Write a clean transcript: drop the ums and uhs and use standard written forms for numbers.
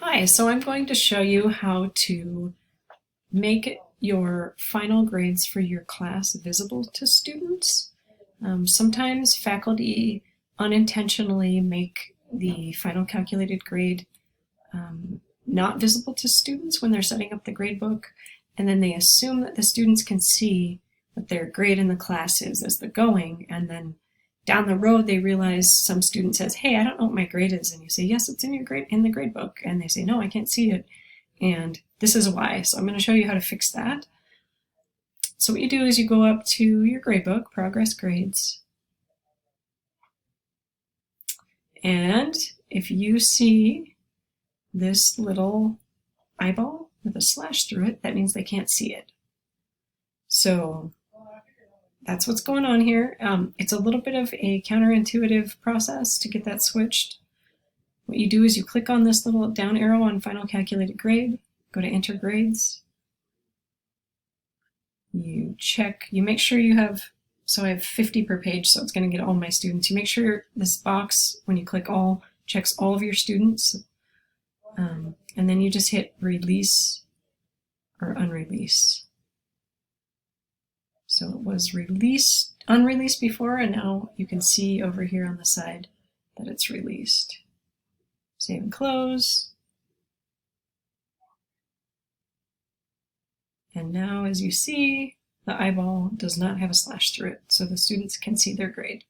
Hi, so I'm going to show you how to make your final grades for your class visible to students. Sometimes faculty unintentionally make the final calculated grade not visible to students when they're setting up the gradebook, and then they assume that the students can see what their grade in the class is as they're going, and then down the road they realize some student says, "Hey, I don't know what my grade is," and you say, "Yes, it's in your grade in the grade book," and they say, "No, I can't see it, and this is why." So I'm going to show you how to fix that. So what you do is you go up to your gradebook, Progress Grades, and if you see this little eyeball with a slash through it, that means they can't see it. So that's what's going on here. It's a little bit of a counterintuitive process to get that switched. What you do is you click on this little down arrow on Final Calculated Grade, go to Enter Grades. You check, you make sure you have, so I have 50 per page, so it's going to get all my students. You make sure this box, when you click all, checks all of your students. And then you just hit Release or Unrelease. So it was unreleased before, and now you can see over here on the side that it's released. Save and close. And now, as you see, the eyeball does not have a slash through it, so the students can see their grade.